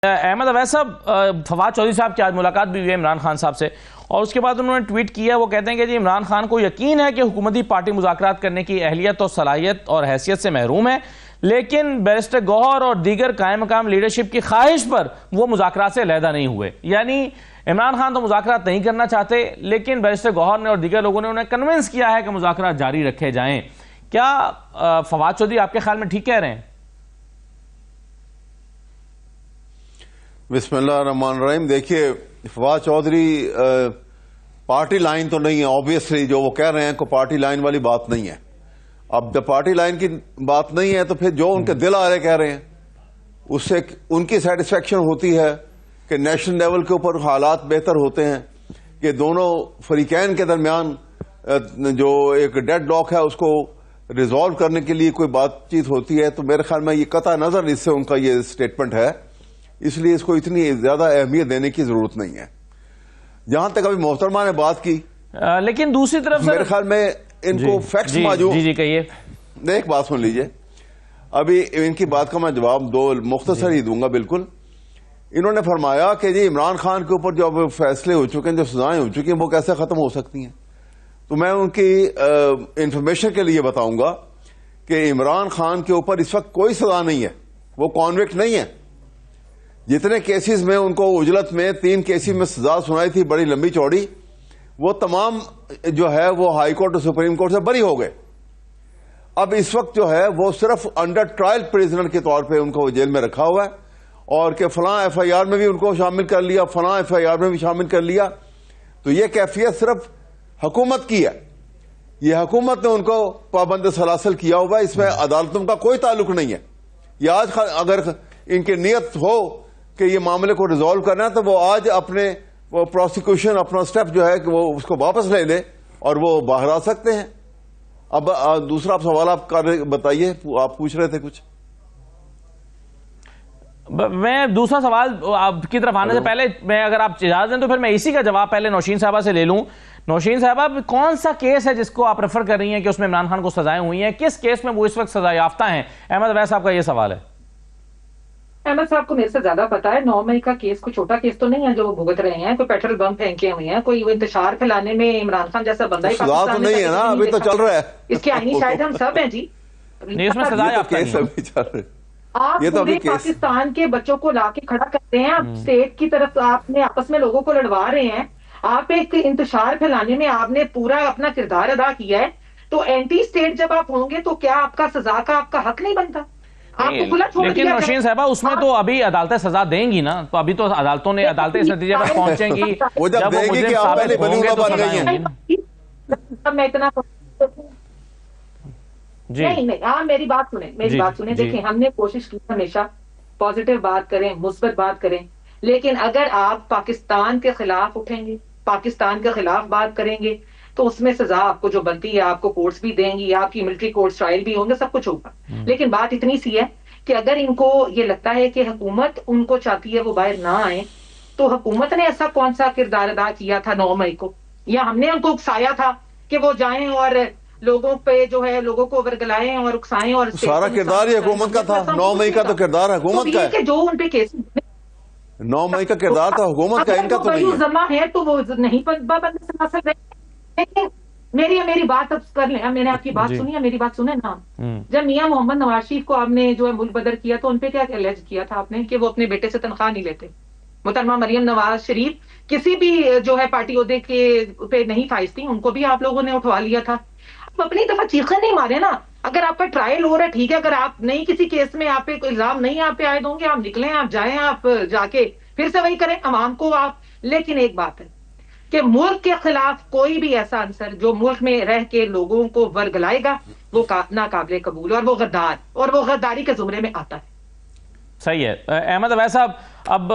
احمد اویس صاحب، فواد چودھری صاحب کی آج ملاقات بھی ہوئی ہے عمران خان صاحب سے، اور اس کے بعد انہوں نے ٹویٹ کیا. وہ کہتے ہیں کہ جی عمران خان کو یقین ہے کہ حکومتی پارٹی مذاکرات کرنے کی اہلیت اور صلاحیت اور حیثیت سے محروم ہے، لیکن بیرسٹر گوہر اور دیگر قائم مقام لیڈرشپ کی خواہش پر وہ مذاکرات سے علیحدہ نہیں ہوئے. یعنی عمران خان تو مذاکرات نہیں کرنا چاہتے، لیکن بیرسٹر گوہر نے اور دیگر لوگوں نے انہیں کنونس کیا ہے کہ مذاکرات جاری رکھے جائیں. کیا فواد چودھری آپ کے خیال میں ٹھیک کہہ رہے ہیں؟ بسم اللہ الرحمن الرحیم. دیکھیے، فواد چودھری پارٹی لائن تو نہیں ہے. آبویسلی جو وہ کہہ رہے ہیں کوئی پارٹی لائن والی بات نہیں ہے. اب جب پارٹی لائن کی بات نہیں ہے تو پھر جو ان کے دل آ رہے کہہ رہے ہیں اس سے ان کی سیٹسفیکشن ہوتی ہے کہ نیشنل لیول کے اوپر حالات بہتر ہوتے ہیں، کہ دونوں فریقین کے درمیان جو ایک ڈیڈ لاک ہے اس کو ریزالو کرنے کے لیے کوئی بات چیت ہوتی ہے. تو میرے خیال میں یہ قطع نظر اس سے ان کا یہ اسٹیٹمنٹ ہے، اس لیے اس کو اتنی زیادہ اہمیت دینے کی ضرورت نہیں ہے. جہاں تک ابھی محترمہ نے بات کی، لیکن دوسری طرف میرے خیال میں ان کو فیکٹس موجود. جی کہیے. ایک بات سن لیجئے، ابھی ان کی بات کا میں جواب دو مختصر ہی دوں گا. بالکل انہوں نے فرمایا کہ جی عمران خان کے اوپر جو اب فیصلے ہو چکے ہیں، جو سزائیں ہو چکی ہیں، وہ کیسے ختم ہو سکتی ہیں. تو میں ان کی انفارمیشن کے لیے بتاؤں گا کہ عمران خان کے اوپر اس وقت کوئی سزا نہیں ہے، وہ کانوکٹ نہیں ہے. جتنے کیسز میں ان کو اجلت میں 3 کیسز میں سزا سنائی تھی بڑی لمبی چوڑی، وہ تمام جو ہے وہ ہائی کورٹ اور سپریم کورٹ سے بری ہو گئے. اب اس وقت جو ہے وہ صرف انڈر ٹرائل پریزنر کے طور پہ ان کو جیل میں رکھا ہوا ہے، اور کہ فلاں ایف آئی آر میں بھی ان کو شامل کر لیا، فلاں ایف آئی آر میں بھی شامل کر لیا. تو یہ کیفیت صرف حکومت کی ہے. یہ حکومت نے ان کو پابند سلاسل کیا ہوا ہے، اس میں عدالتوں کا کوئی تعلق نہیں ہے. یہ آج اگر ان کی نیت ہو کہ یہ معاملے کو ریزالو کرنا ہے تو وہ آج اپنے وہ پروسیکیوشن اپنا سٹیپ جو ہے کہ وہ اس کو واپس لے لے اور وہ باہر آ سکتے ہیں. اب دوسرا سوال آپ بتائیے، آپ پوچھ رہے تھے کچھ. میں دوسرا سوال آپ کی طرف آنے سے پہلے میں اگر آپ اجازت دیں تو پھر میں اسی کا جواب پہلے نوشین صاحبہ سے لے لوں. نوشین صاحبہ، کون سا کیس ہے جس کو آپ ریفر کر رہی ہیں کہ اس میں عمران خان کو سزائیں ہوئی ہیں؟ کس کیس میں وہ اس وقت سزا یافتہ ہیں؟ احمد اویس صاحب کا یہ سوال ہے. احمد صاحب کو میرے سے زیادہ پتا ہے. 9 مئی کا کیس کوئی چھوٹا کیس تو نہیں ہے جو وہ بھگت رہے ہیں. کوئی پیٹرول بم پھینکے ہوئے ہیں، کوئی انتشار پھیلانے میں عمران خان جیسا بندہ ہی سزا تو نہیں ہے نا، ابھی تو چل رہا ہے. اس کے آئینی شاہد ہم سب ہیں جی. نہیں، اس میں سزا یافتہ آپ پورے پاکستان کے بچوں کو لا کے کھڑا کرتے ہیں، آپ اسٹیٹ کی طرف آپ نے آپس میں لوگوں کو لڑوا رہے ہیں. آپ ایک انتشار پھیلانے میں آپ نے پورا اپنا کردار ادا کیا ہے. تو اینٹی اسٹیٹ جب آپ ہوں گے تو کیا آپ کا سزا کا آپ کا حق نہیں بنتا؟ لیکن نوشین صاحبہ، اس میں تو ابھی عدالتیں سزا دیں گی نا، تو ابھی تو عدالتوں نے عدالتیں اس نتیجے پر پہنچیں گی جب وہ مجرم ثابت ہوں گے تو سزائیں ہوں گی. میں اتنا جی نہیں، آپ میری بات سنیں. دیکھیں، ہم نے کوشش کی ہمیشہ پازیٹیو بات کریں، مثبت بات کریں، لیکن اگر آپ پاکستان کے خلاف اٹھیں گے، پاکستان کے خلاف بات کریں گے تو اس میں سزا آپ کو جو بنتی ہے آپ کو کورٹس بھی دیں گی، آپ کی ملٹری کورٹس ٹرائل بھی ہوں گے، سب کچھ ہوگا. لیکن بات اتنی سی ہے کہ اگر ان کو یہ لگتا ہے کہ حکومت ان کو چاہتی ہے وہ باہر نہ آئیں، تو حکومت نے ایسا کون سا کردار ادا کیا تھا 9 مئی کو؟ یا ہم نے ان کو اکسایا تھا کہ وہ جائیں اور لوگوں پہ جو ہے لوگوں کو ورگلائیں اور اکسائیں؟ اور سارا کردار ہی حکومت کا تھا. 9 مئی کا تو کردار حکومت کا ہے. جو ان پہ کیس 9 مئی کا کردار تھا حکومت کا، ان کا تو نہیں ہے. تو وہ نہیں پابند سے حاصل رہے. لیکن میری بات اب کر لیں. میں نے آپ کی بات سنی ہے، میری بات سنیں نا. جب میاں محمد نواز شریف کو آپ نے جو ہے ملک بدر کیا تو ان پہ کیا الرج کیا تھا آپ نے کہ وہ اپنے بیٹے سے تنخواہ نہیں لیتے؟ محترمہ مریم نواز شریف کسی بھی جو ہے پارٹی عہدے کے پہ نہیں فائز تھی، ان کو بھی آپ لوگوں نے اٹھوا لیا تھا. آپ اپنی دفعہ چیخیں نہیں مارے نا. اگر آپ کا ٹرائل ہو رہا ہے ٹھیک ہے، اگر آپ نہیں کسی کیس میں آپ پہ کوئی الزام نہیں آپ پہ عائد ہوں گے، آپ نکلیں، آپ جائیں، آپ جا کے پھر سے وہی کریں عوام کو آپ. لیکن ایک بات ہے کہ ملک کے خلاف کوئی بھی ایسا عنصر جو ملک میں رہ کے لوگوں کو ورگلائے گا وہ ناقابل قبول، اور وہ غدار، اور وہ غداری کے زمرے میں آتا ہے. صحیح ہے. احمد اویس صاحب، اب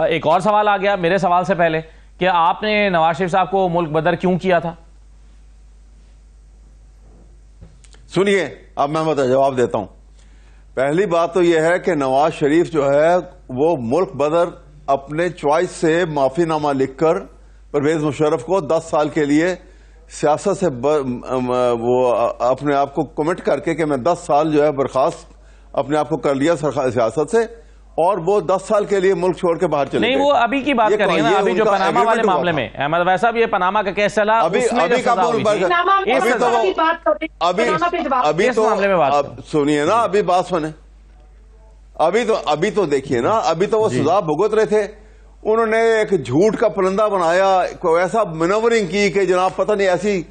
ایک اور سوال آ گیا میرے سوال سے پہلے کہ آپ نے نواز شریف صاحب کو ملک بدر کیوں کیا تھا؟ سنیے، اب میں جواب دیتا ہوں. پہلی بات تو یہ ہے کہ نواز شریف جو ہے وہ ملک بدر اپنے چوائس سے معافی نامہ لکھ کر پرویز مشرف کو 10 سال کے لیے سیاست سے وہ اپنے آپ کو کمٹ کر کے کہ میں 10 سال جو ہے برخاست اپنے آپ کو کر لیا سیاست سے، اور وہ 10 سال کے لیے ملک چھوڑ کے باہر چلے نہیں گئے. وہ ابھی کی بات کر رہے ہیں نا, ابھی جو پاناما والے معاملے میں احمد ویسا بھی یہ پناما کا کیس چلا, ابھی سنیے نا, ابھی بات سنیں, ابھی تو دیکھیے نا, ابھی تو وہ سزا بھگت رہے تھے, انہوں نے ایک جھوٹ کا پرندہ بنایا, کوئی ایسا منورنگ کی کہ جناب پتہ نہیں ایسی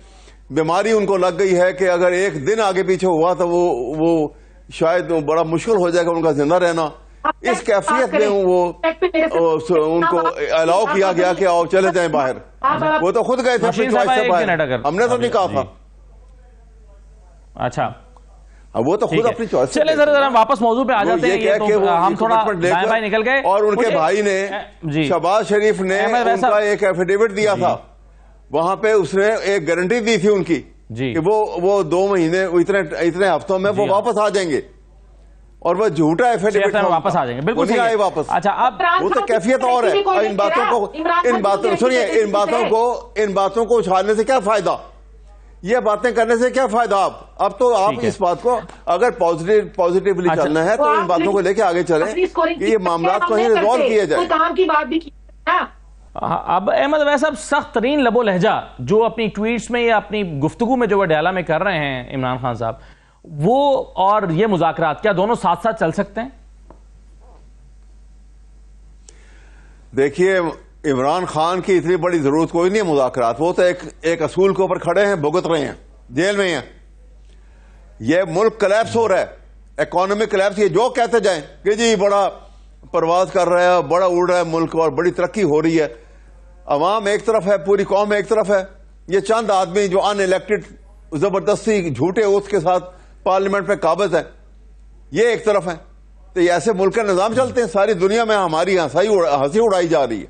بیماری ان کو لگ گئی ہے کہ اگر ایک دن آگے پیچھے ہوا تو وہ شاید بڑا مشکل ہو جائے گا ان کا زندہ رہنا. اس کیفیت میں ان کو الاؤ کیا گیا کہ آؤ چلے جائیں باہر. وہ تو خود گئے تھے اپنی چوائس سے باہر, ہم نے تو نہیں کہا تھا. اچھا وہ تو خود اپنی چوائس. چلے ذرا واپس موضوع پہ آ جاتے ہیں, ہم تھوڑا دائیں بائیں نکل گئے. اور ان کے بھائی نے شہباز شریف نے ان کا ایک ایفیڈیوٹ دیا تھا, وہاں پہ اس نے ایک گارنٹی دی تھی ان کی کہ وہ 2 مہینے اتنے ہفتوں میں وہ واپس آ جائیں گے, اور وہ جھوٹا ایفیڈیوٹ واپس آ جائیں گے. بالکل نہیں آئے واپس. اچھا اب وہ تو کیفیت اور ہے. ان باتوں کو اچھالنے سے کیا فائدہ, یہ باتیں کرنے سے کیا فائدہ. اب تو آپ اس بات کو اگر پازیٹیولی چلنا ہے تو ان باتوں کو لے کے آگے چلیں کہ یہ معاملات کو ہی ریزالو کیے جائیں. اب احمد ویسا سخت ترین لب و لہجہ جو اپنی ٹویٹس میں یا اپنی گفتگو میں جو وہ ڈیلا میں کر رہے ہیں عمران خان صاحب, وہ اور یہ مذاکرات کیا دونوں ساتھ ساتھ چل سکتے ہیں؟ دیکھیے عمران خان کی اتنی بڑی ضرورت کوئی نہیں ہے مذاکرات, وہ تو ایک اصول کے اوپر کھڑے ہیں, بھگت رہے ہیں, جیل میں ہیں. یہ ملک کلیپس ہو رہا ہے, اکانومک کلیپس. یہ جو کہتے جائیں کہ جی بڑا پرواز کر رہا ہے, بڑا اڑ رہا ہے ملک اور بڑی ترقی ہو رہی ہے, عوام ایک طرف ہے, پوری قوم ایک طرف ہے, یہ چند آدمی جو ان الیکٹڈ زبردستی جھوٹے اوتھ کے ساتھ پارلیمنٹ پہ قابض ہیں, یہ ایک طرف ہیں. تو یہ ایسے ملک کا نظام چلتے ہیں. ساری دنیا میں ہماری ہنسی اڑائی جا رہی ہے.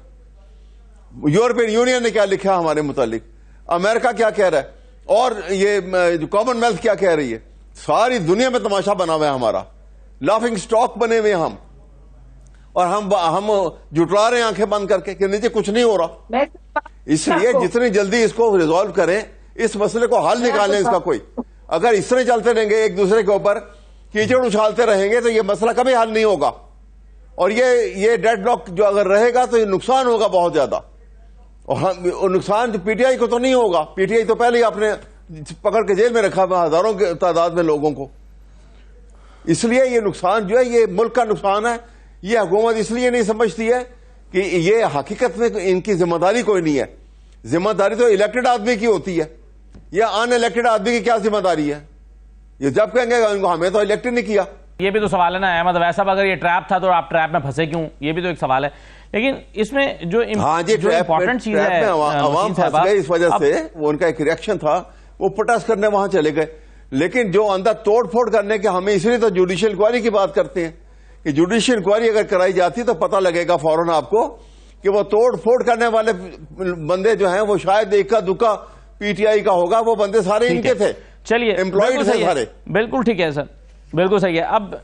یورپین یونین نے کیا لکھا ہمارے متعلق, امریکہ کیا کہہ رہا ہے, اور یہ کامن ویلتھ کیا کہہ رہی ہے. ساری دنیا میں تماشا بنا ہوا ہے ہمارا, لافنگ سٹاک بنے ہوئے ہم, اور ہم جٹلا رہے ہیں آنکھیں بند کر کے کہ نیچے کچھ نہیں ہو رہا. اس لیے جتنی جلدی اس کو ریزالو کریں, اس مسئلے کو حل نکالیں اس کا کوئی. اگر اس طرح چلتے رہیں گے ایک دوسرے کے اوپر کیچڑ اچھالتے رہیں گے تو یہ مسئلہ کبھی حل نہیں ہوگا, اور یہ ڈیڈ لاک جو اگر رہے گا تو یہ نقصان ہوگا بہت زیادہ. اور نقصان جو پی ٹی آئی کو تو نہیں ہوگا, پی ٹی آئی تو پہلے ہی آپ نے پکڑ کے جیل میں رکھا ہوا ہزاروں کی تعداد میں لوگوں کو. اس لیے یہ نقصان جو ہے یہ ملک کا نقصان ہے. یہ حکومت اس لیے نہیں سمجھتی ہے کہ یہ حقیقت میں ان کی ذمہ داری کوئی نہیں ہے. ذمہ داری تو الیکٹڈ آدمی کی ہوتی ہے, یہ ان الیکٹڈ آدمی کی کیا ذمہ داری ہے. یہ جب کہیں گے ہمیں تو الیکٹڈ نہیں کیا. یہ بھی تو سوال ہے نا احمد ویسا, اگر یہ ٹریپ تھا تو آپ ٹریپ میں پھنسے کیوں, یہ بھی تو ایک سوال ہے. لیکن اس میں جو امپورٹنٹ چیز ہے, عوام پھنس گئے اس وجہ سے, وہ ان کا ایک ریئیکشن تھا, وہ پروٹیسٹ کرنے وہاں چلے گئے. لیکن جو اندر توڑ پھوڑ کرنے کے, ہمیں اس لیے تو جوڈیشل انکوائری کی بات کرتے ہیں کہ جوڈیشل انکوائری اگر کرائی جاتی تو پتہ لگے گا فوراً آپ کو کہ وہ توڑ پھوڑ کرنے والے بندے جو ہیں وہ شاید اکا دکا پی ٹی آئی کا ہوگا, وہ بندے سارے ان کے تھے. چلیے امپلائڈ تھے سارے. بالکل ٹھیک ہے سر, بالکل صحیح ہے. اب